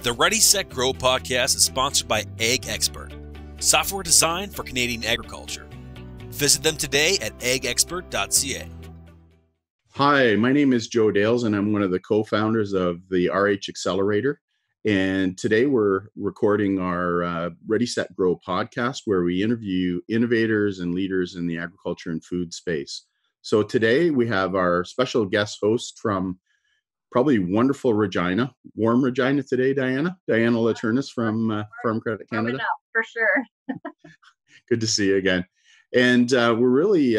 The Ready, Set, Grow podcast is sponsored by Ag Expert, software designed for Canadian agriculture. Visit them today at agexpert.ca. Hi, my name is Joe Dales, and I'm one of the co-founders of the RH Accelerator. And today we're recording our Ready, Set, Grow podcast, where we interview innovators and leaders in the agriculture and food space. So today we have our special guest host from probably wonderful Regina, warm Regina today, Diana Laturnis from Farm Credit Canada. Enough, for sure. Good to see you again. And we're really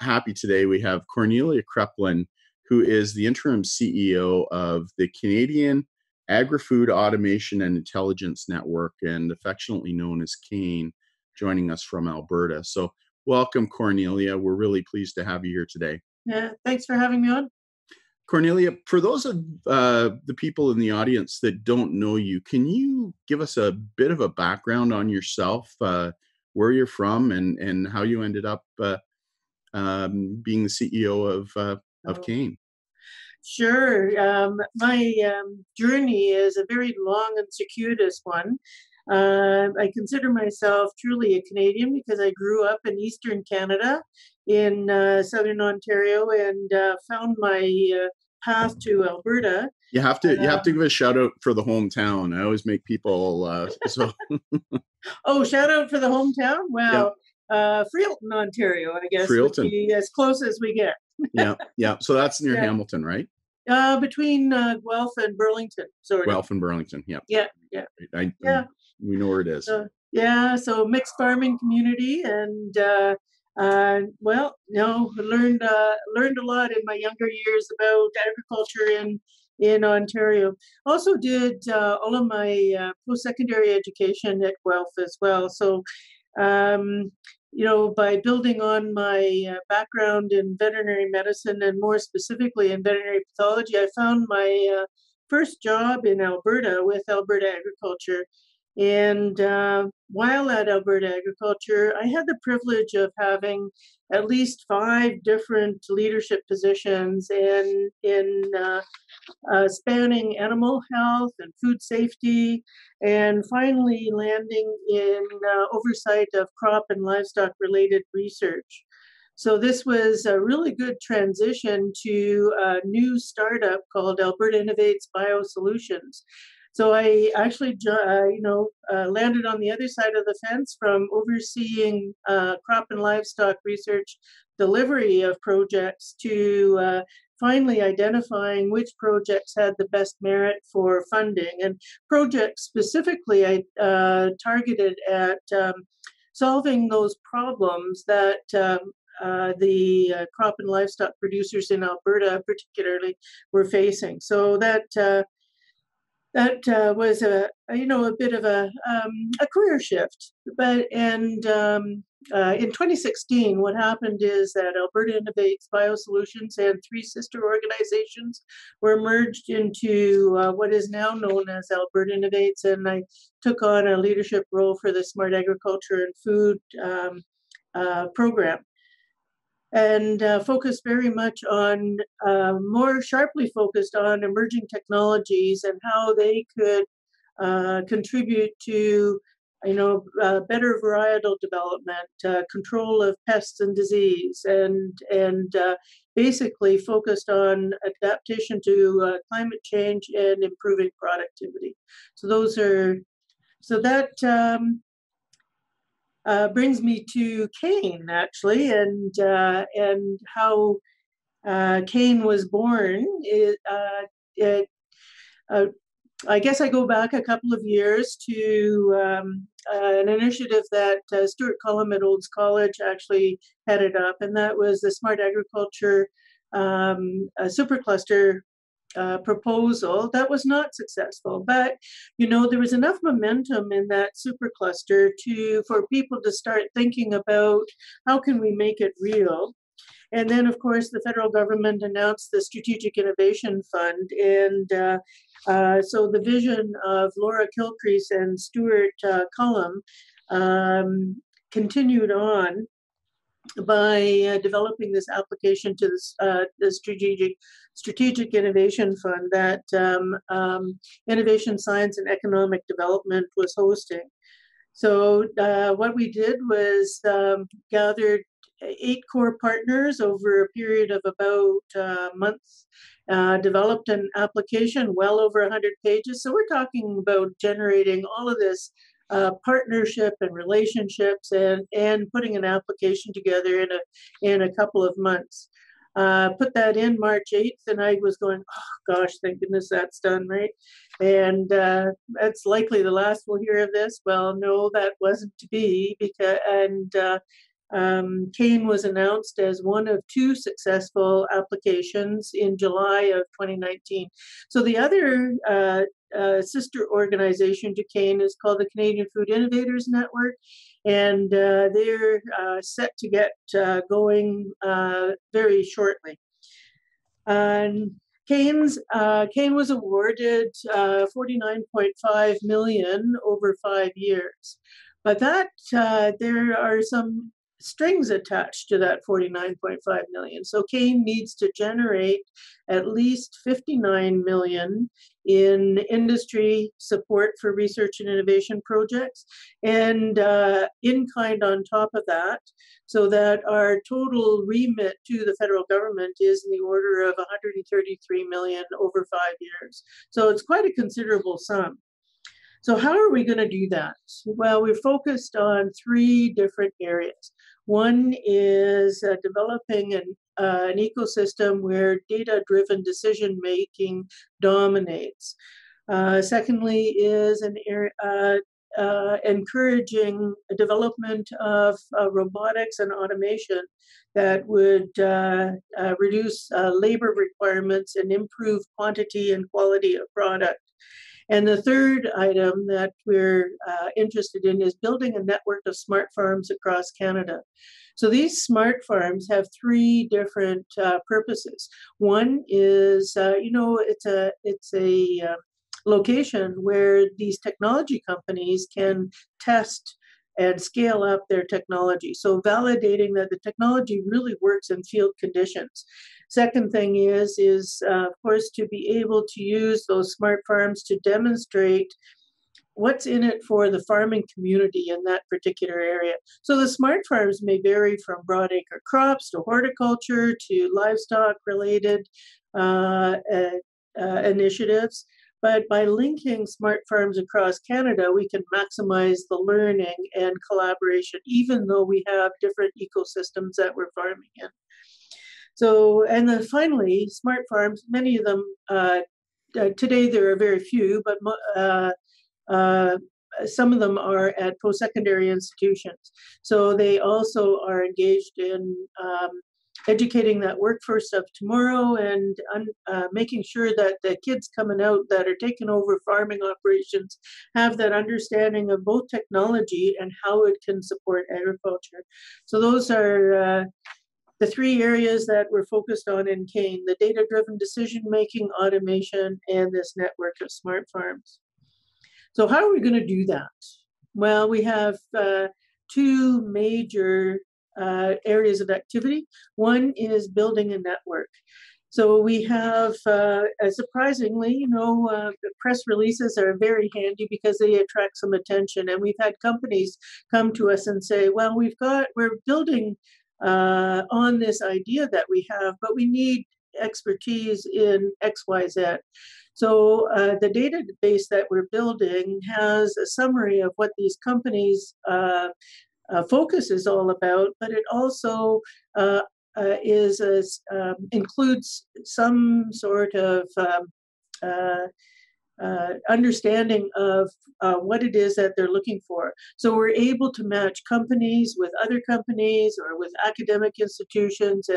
happy today. We have Cornelia Kreplin, who is the Interim CEO of the Canadian Agri-Food Automation and Intelligence Network, and affectionately known as CAIN, joining us from Alberta. So welcome, Cornelia. We're really pleased to have you here today. Yeah, thanks for having me on. Cornelia, for those of the people in the audience that don't know you, can you give us a bit of a background on yourself, where you're from, and how you ended up being the CEO of CAIN? Sure. My journey is a very long and circuitous one. I consider myself truly a Canadian because I grew up in Eastern Canada, in Southern Ontario, and found my path to Alberta. You have to give a shout out for the hometown. I always make people so. Oh, shout out for the hometown. Well, yeah. Freelton, Ontario, I guess, would be as close as we get. Yeah. So that's near Hamilton, right? Between Guelph and Burlington, sort of. Guelph and Burlington, yeah. Yeah. We know where it is. So mixed farming community, and learned a lot in my younger years about agriculture in Ontario. Also did all of my post-secondary education at Guelph as well. So, by building on my background in veterinary medicine, and more specifically in veterinary pathology, I found my first job in Alberta with Alberta Agriculture. And while at Alberta Agriculture, I had the privilege of having at least 5 different leadership positions in spanning animal health and food safety, and finally landing in oversight of crop and livestock related research. So this was a really good transition to a new startup called Alberta Innovates Biosolutions. So I actually, landed on the other side of the fence from overseeing crop and livestock research delivery of projects to finally identifying which projects had the best merit for funding. And projects specifically I targeted at solving those problems that the crop and livestock producers in Alberta particularly were facing. So that was a bit of a career shift. But in 2016, what happened is that Alberta Innovates Biosolutions and 3 sister organizations were merged into what is now known as Alberta Innovates, and I took on a leadership role for the Smart Agriculture and Food program. And focused very much on, more sharply focused on emerging technologies and how they could contribute to, better varietal development, control of pests and disease, and basically focused on adaptation to climate change and improving productivity. So that brings me to CAIN, actually, and how CAIN was born. I guess I go back a couple of years to an initiative that Stuart Cullum at Olds College actually headed up, and that was the Smart Agriculture Supercluster proposal. That was not successful, but there was enough momentum in that supercluster for people to start thinking about how can we make it real. And then, of course, the federal government announced the Strategic Innovation Fund, and so the vision of Laura Kilcrease and Stuart Cullum continued on by developing this application to the Strategic Innovation Fund that Innovation, Science, and Economic Development was hosting. So what we did was gathered 8 core partners over a period of about months, developed an application well over 100 pages. So we're talking about generating all of this partnership and relationships and putting an application together in a couple of months. Put that in March 8th, and I was going, oh gosh, thank goodness that's done, right? And that's likely the last we'll hear of this. Well, no, that wasn't to be, Kane was announced as one of 2 successful applications in July of 2019. So the other sister organization to Kane is called the Canadian Food Innovators Network, and they're set to get going very shortly. And Kane was awarded $49.5 million over 5 years, but that there are some strings attached to that $49.5 million. So Kane needs to generate at least $59 million in industry support for research and innovation projects, and in kind on top of that, so that our total remit to the federal government is in the order of $133 million over 5 years. So it's quite a considerable sum. So how are we going to do that? Well, we're focused on 3 different areas. One is developing an ecosystem where data-driven decision-making dominates. Secondly is encouraging development of robotics and automation that would reduce labor requirements and improve quantity and quality of product. And the third item that we're interested in is building a network of smart farms across Canada. So these smart farms have 3 different purposes. One is, it's a location where these technology companies can test and scale up their technology. So validating that the technology really works in field conditions. Second thing is of course, to be able to use those smart farms to demonstrate what's in it for the farming community in that particular area. So the smart farms may vary from broadacre crops to horticulture to livestock-related initiatives. But by linking smart farms across Canada, we can maximize the learning and collaboration, even though we have different ecosystems that we're farming in. So, and then finally, smart farms, many of them, today there are very few, but some of them are at post-secondary institutions. So they also are engaged in educating that workforce of tomorrow and making sure that the kids coming out that are taking over farming operations have that understanding of both technology and how it can support agriculture. So those are the 3 areas that we're focused on in Kane: the data-driven decision-making, automation, and this network of smart farms. So how are we going to do that? Well, we have 2 major areas of activity. One is building a network. So we have, surprisingly, the press releases are very handy because they attract some attention. And we've had companies come to us and say, well, we're building on this idea that we have, but we need expertise in XYZ. So the database that we're building has a summary of what these companies' focus is all about, but it also includes some sort of understanding of what it is that they're looking for. So we're able to match companies with other companies or with academic institutions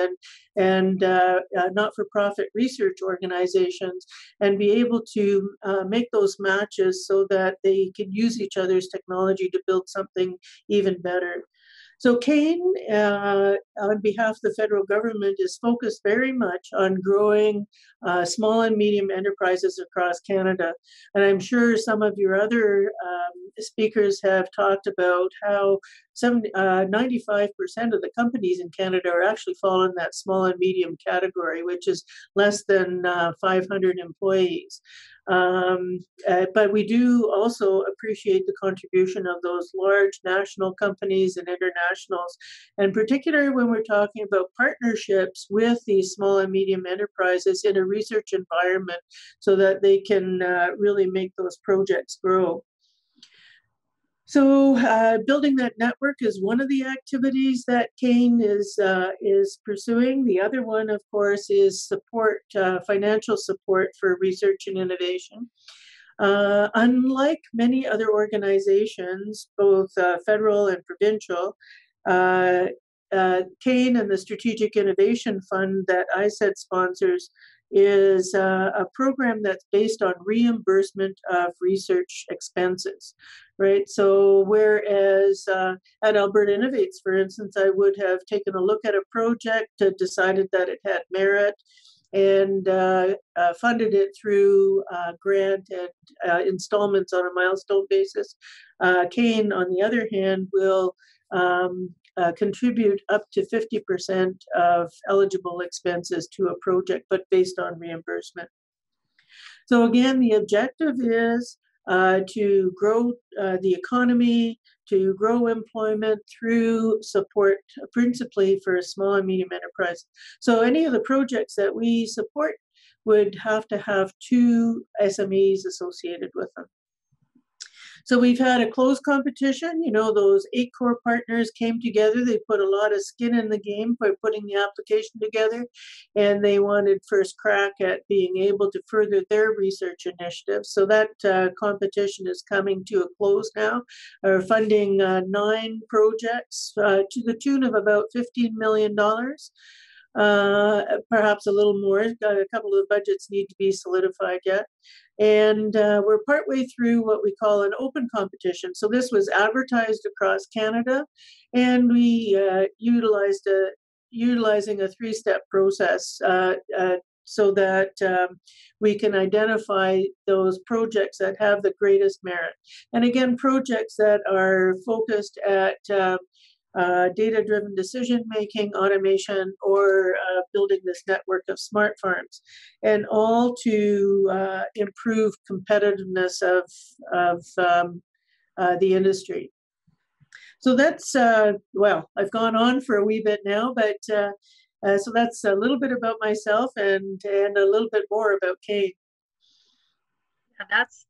and not-for-profit research organizations, and be able to make those matches so that they can use each other's technology to build something even better. So Kane, on behalf of the federal government, is focused very much on growing small and medium enterprises across Canada. And I'm sure some of your other speakers have talked about how 95% of the companies in Canada are actually fall in that small and medium category, which is less than 500 employees. But we do also appreciate the contribution of those large national companies and internationals, and particularly when we're talking about partnerships with these small and medium enterprises in a research environment so that they can really make those projects grow. So building that network is one of the activities that Kane is pursuing. The other one, of course, is support, financial support for research and innovation. Unlike many other organizations, both federal and provincial, Kane and the Strategic Innovation Fund that ISED sponsors is a program that's based on reimbursement of research expenses, right? So whereas at Alberta Innovates, for instance, I would have taken a look at a project, decided that it had merit, and funded it through grant and installments on a milestone basis. Kane, on the other hand, will contribute up to 50% of eligible expenses to a project, but based on reimbursement. So again, the objective is to grow the economy, to grow employment through support, principally for small and medium enterprises. So any of the projects that we support would have to have 2 SMEs associated with them. So we've had a closed competition. You know, those 8 core partners came together. They put a lot of skin in the game by putting the application together, and they wanted first crack at being able to further their research initiatives. So that competition is coming to a close now. We're funding 9 projects to the tune of about $15 million. Perhaps a little more. A couple of the budgets need to be solidified yet. And we're partway through what we call an open competition. So this was advertised across Canada, and we utilizing a 3-step process so that we can identify those projects that have the greatest merit. And again, projects that are focused at data-driven decision-making, automation, or building this network of smart farms, and all to improve competitiveness of the industry. So that's, well, I've gone on for a wee bit now, but so that's a little bit about myself and a little bit more about Kane. That's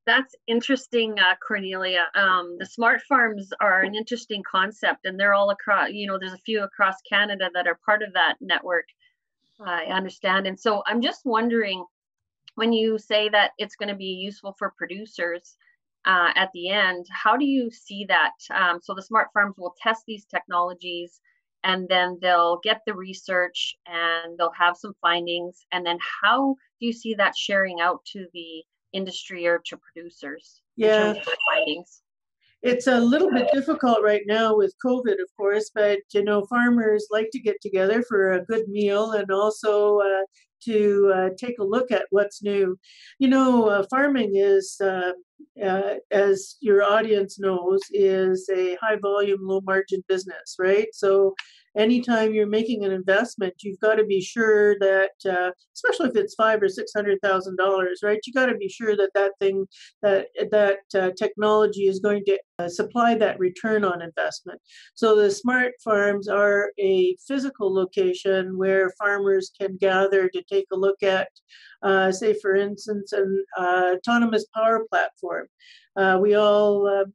interesting, Cornelia. The smart farms are an interesting concept, and they're all across, you know, there's a few across Canada that are part of that network, I understand. And so I'm just wondering, when you say that it's going to be useful for producers at the end, how do you see that? So the smart farms will test these technologies, and then they'll get the research and they'll have some findings. And then how do you see that sharing out to the industry or to producers in terms of findings? It's a little bit difficult right now with COVID, of course, but, you know, farmers like to get together for a good meal and also to take a look at what's new. You know, farming is, as your audience knows, is a high volume, low margin business, right? So anytime you're making an investment, you've got to be sure that, especially if it's $500,000 or $600,000, right? You got to be sure that that technology is going to supply that return on investment. So the smart farms are a physical location where farmers can gather to take a look at, say, for instance, an autonomous power platform. We all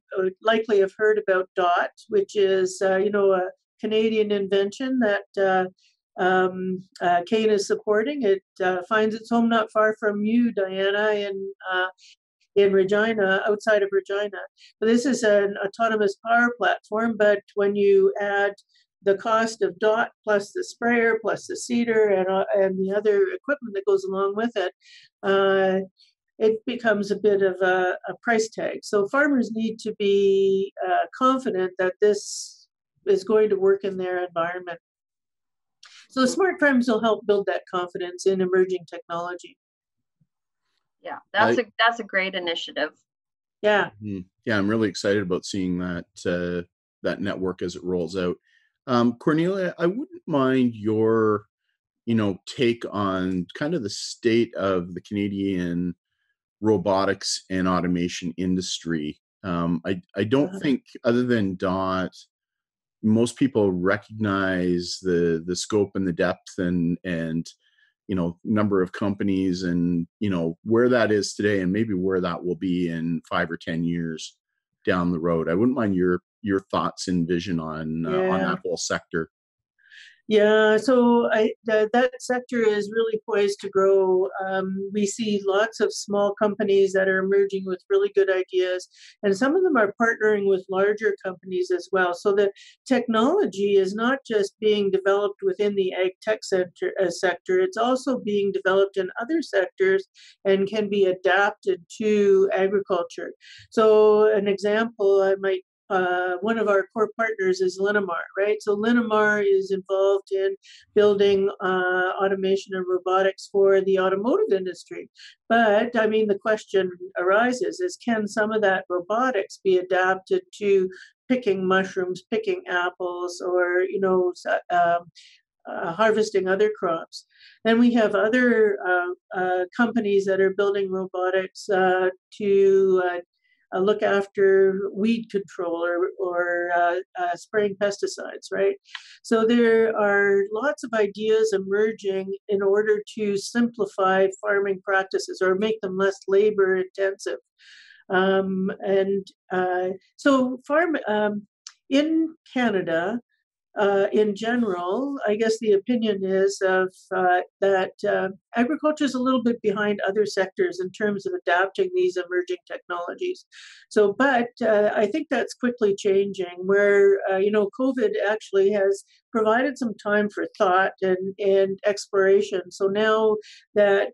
likely have heard about DOT, which is, you know, a Canadian invention that Kane is supporting. It finds its home not far from you, Diana, in Regina, outside of Regina. But this is an autonomous power platform, but when you add the cost of DOT plus the sprayer plus the seeder and the other equipment that goes along with it, it becomes a bit of a price tag. So farmers need to be confident that this is going to work in their environment. So smart farms will help build that confidence in emerging technology. Yeah, that's a great initiative. Yeah. Yeah, I'm really excited about seeing that that network as it rolls out. Cornelia, I wouldn't mind your, take on kind of the state of the Canadian robotics and automation industry. I don't think, other than DOT, most people recognize the scope and the depth and number of companies and where that is today and maybe where that will be in 5 or 10 years down the road. I wouldn't mind your thoughts and vision on that whole sector. Yeah, so that sector is really poised to grow. We see lots of small companies that are emerging with really good ideas, and some of them are partnering with larger companies as well. So the technology is not just being developed within the ag tech sector, it's also being developed in other sectors and can be adapted to agriculture. So an example I might one of our core partners is Linamar, right? So Linamar is involved in building automation and robotics for the automotive industry. But I mean, the question arises is, can some of that robotics be adapted to picking mushrooms, picking apples, or, harvesting other crops? Then we have other companies that are building robotics to look after weed control or spraying pesticides, right? So there are lots of ideas emerging in order to simplify farming practices or make them less labor intensive. So in Canada, in general, I guess the opinion is that agriculture is a little bit behind other sectors in terms of adapting these emerging technologies. So, but I think that's quickly changing, where, COVID actually has provided some time for thought and exploration. So now that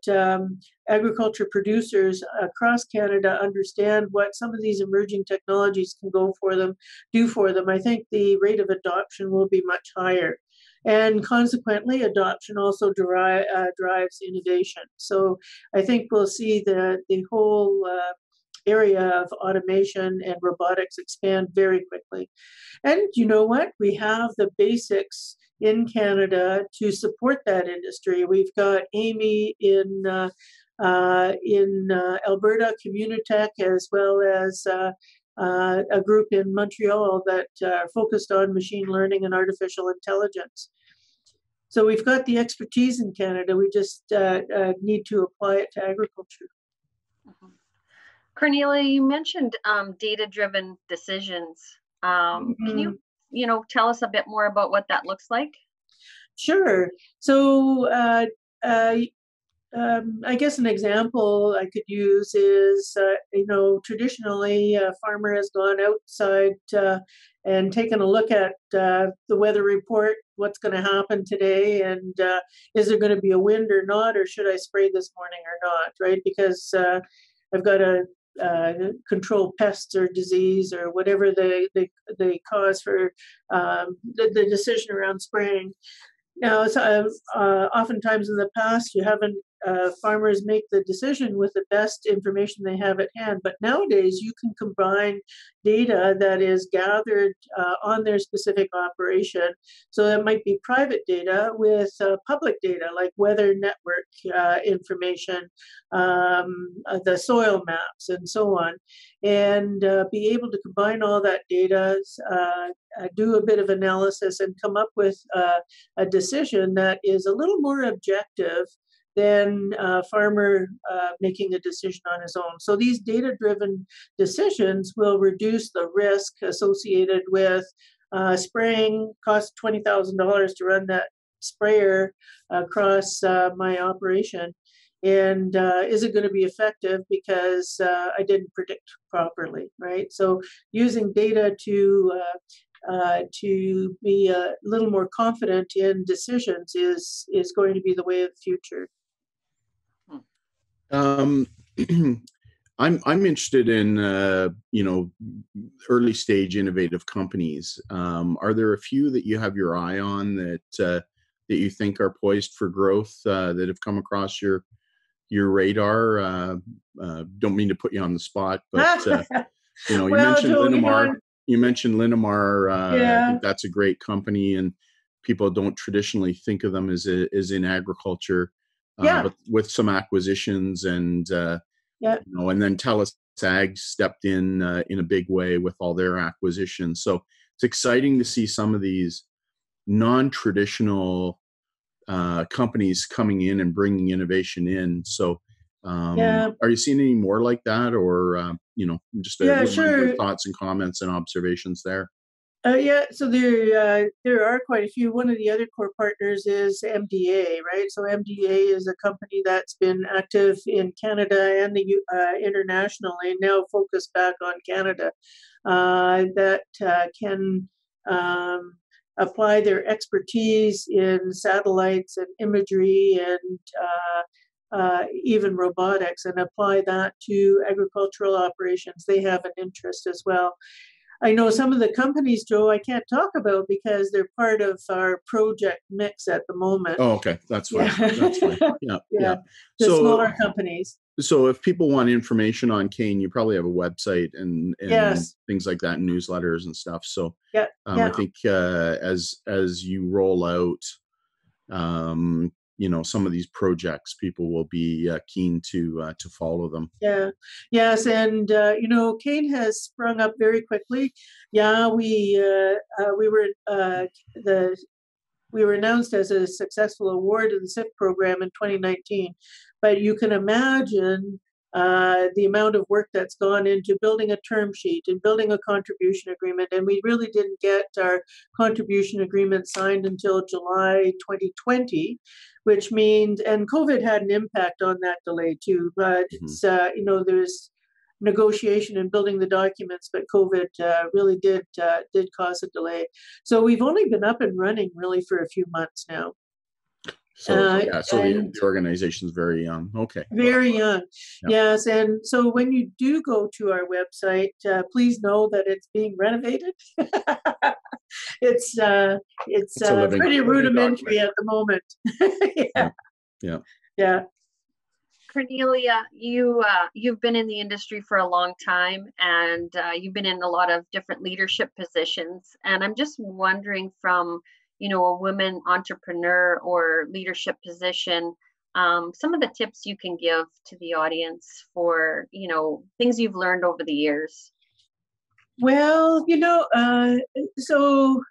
agriculture producers across Canada understand what some of these emerging technologies can do for them, I think the rate of adoption will be much higher. And consequently, adoption also drives innovation. So I think we'll see the whole area of automation and robotics expand very quickly. And you know what? We have the basics in Canada to support that industry. We've got Amy in Alberta, Communitech, as well as a group in Montreal that are focused on machine learning and artificial intelligence. So we've got the expertise in Canada. We just need to apply it to agriculture. Mm-hmm. Cornelia, you mentioned data-driven decisions. Can you, tell us a bit more about what that looks like? Sure. So I guess an example I could use is, traditionally a farmer has gone outside and taken a look at the weather report, what's going to happen today, and is there going to be a wind or not, or should I spray this morning or not, right? Because I've got to control pests or disease or whatever they cause for the decision around spraying. Now, oftentimes in the past, you haven't farmers make the decision with the best information they have at hand. But nowadays, you can combine data that is gathered on their specific operation. So that might be private data with public data, like weather network information, the soil maps, and so on, and be able to combine all that data, do a bit of analysis, and come up with a decision that is a little more objective than a farmer making a decision on his own. So these data-driven decisions will reduce the risk associated with spraying. Costs $20,000 to run that sprayer across my operation. And is it going to be effective because I didn't predict properly, right? So using data to be a little more confident in decisions is going to be the way of the future. I'm interested in early stage innovative companies. Are there a few that you have your eye on that you think are poised for growth that have come across your radar? Don't mean to put you on the spot, but you Well, mentioned Joe, Linamar. You mentioned Linamar. I yeah, think that's a great company, and people don't traditionally think of them as in agriculture, yeah, but with some acquisitions yeah, and then TELUS Ag stepped in a big way with all their acquisitions. So it's exciting to see some of these non-traditional companies coming in and bringing innovation in. So, yeah, are you seeing any more like that, or just yeah, wouldn't mind your sure. thoughts and comments and observations there? Yeah, so there are quite a few. One of the other core partners is MDA, right? So MDA is a company that's been active in Canada and internationally, now focused back on Canada, that can um, apply their expertise in satellites and imagery and even robotics and apply that to agricultural operations. They have an interest as well. I know some of the companies, Joe, I can't talk about because they're part of our project mix at the moment. Oh, okay, that's fine. That's fine. Yeah. Yeah, Yeah. yeah. The So, smaller companies. so if people want information on Kane, you probably have a website and Yes. things like that, newsletters and stuff. So, Yeah. I Yeah. think as you roll out, some of these projects, people will be keen to follow them. Yeah. Yes. And, Kane has sprung up very quickly. Yeah. The we were announced as a successful award in the SIP program in 2019, but you can imagine the amount of work that's gone into building a term sheet and building a contribution agreement. And we really didn't get our contribution agreement signed until July 2020, which means, and COVID had an impact on that delay too, but Mhm. there's negotiation and building the documents, but COVID really did cause a delay. So we've only been up and running really for a few months now. So yeah, so And the organization's very young. Okay. very young. Yeah. Yes. And so when you do go to our website, please know that it's being renovated. it's It's a pretty living rudimentary document. at the moment. Yeah. Yeah. Yeah. Yeah. Cornelia, you've been in the industry for a long time, and you've been in a lot of different leadership positions. And I'm just wondering, from a woman entrepreneur or leadership position, some of the tips you can give to the audience for things you've learned over the years. Well, so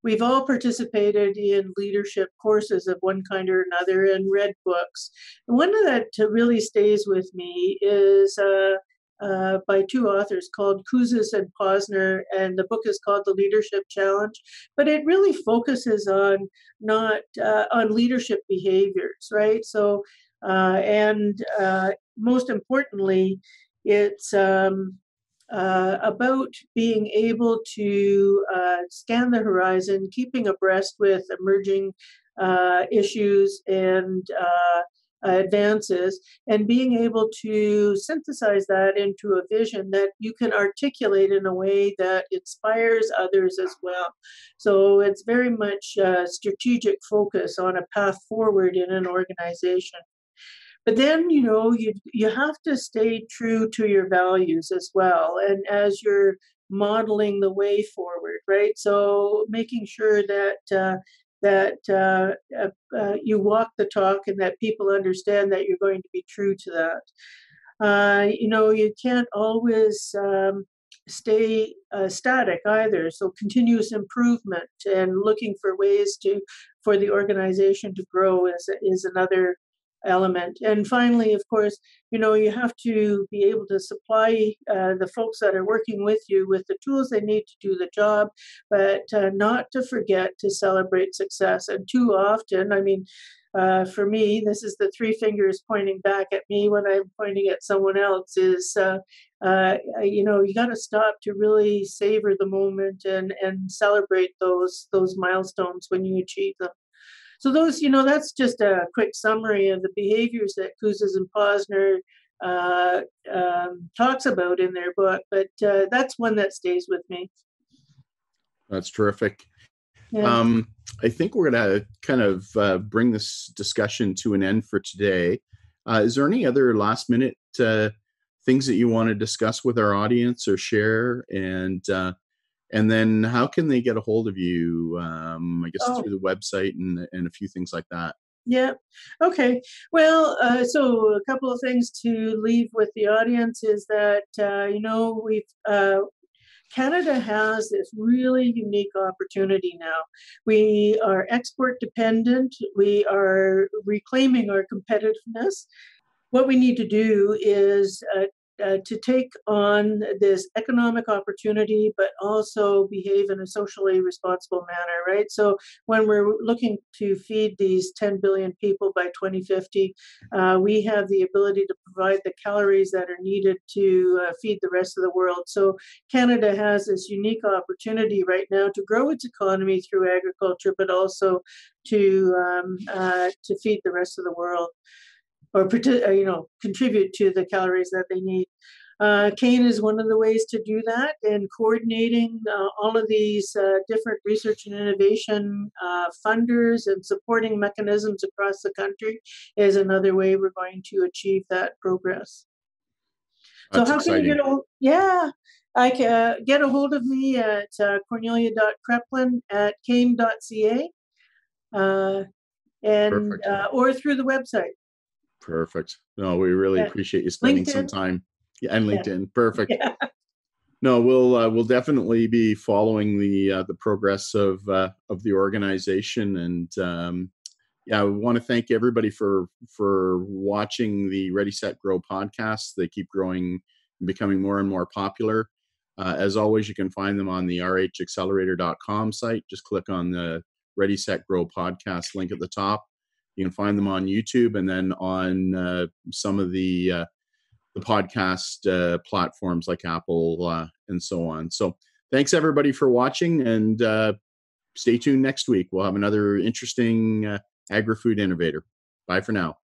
we've all participated in leadership courses of one kind or another and read books. And one of that really stays with me is by two authors called Kouzes and Posner, and the book is called The Leadership Challenge. But it really focuses on not on leadership behaviors, right? So, and most importantly, it's about being able to scan the horizon, keeping abreast with emerging issues and advances, and being able to synthesize that into a vision that you can articulate in a way that inspires others as well. So it's very much strategic focus on a path forward in an organization. But then, you have to stay true to your values as well. And as you're modeling the way forward, right? So making sure that you walk the talk and that people understand that you're going to be true to that. You can't always stay static either. So continuous improvement and looking for ways for the organization to grow is another element. And finally, of course, you have to be able to supply the folks that are working with you with the tools they need to do the job, but not to forget to celebrate success. And too often, for me, this is the three fingers pointing back at me when I'm pointing at someone else is, you got to stop to really savor the moment and celebrate those milestones when you achieve them. So those, that's just a quick summary of the behaviors that Kouzes and Posner talks about in their book. But that's one that stays with me. That's terrific. Yeah. I think we're going to kind of bring this discussion to an end for today. Is there any other last minute things that you want to discuss with our audience or share? And then how can they get a hold of you? I guess through the website and a few things like that. Yeah. Okay. Well, so a couple of things to leave with the audience is that, Canada has this really unique opportunity now. We are export dependent. We are reclaiming our competitiveness. What we need to do is to take on this economic opportunity, but also behave in a socially responsible manner, right? So when we're looking to feed these 10 billion people by 2050, we have the ability to provide the calories that are needed to feed the rest of the world. So Canada has this unique opportunity right now to grow its economy through agriculture, but also to feed the rest of the world, or contribute to the calories that they need. CANE is one of the ways to do that, and coordinating all of these different research and innovation funders and supporting mechanisms across the country is another way we're going to achieve that progress. That's so how exciting. can you I can get a hold of me at cornelia.kreplin@cane.ca or through the website. Perfect. No, we really appreciate you spending some time. Yeah, and LinkedIn. Yeah. Perfect. Yeah. No, we'll definitely be following the progress of the organization, and I want to thank everybody for watching the Ready Set Grow podcast. They keep growing and becoming more and more popular. As always, you can find them on the rhaccelerator.com site. Just click on the Ready Set Grow podcast link at the top. You can find them on YouTube and then on some of the podcast platforms like Apple and so on. So thanks everybody for watching, and stay tuned next week. We'll have another interesting agri-food innovator. Bye for now.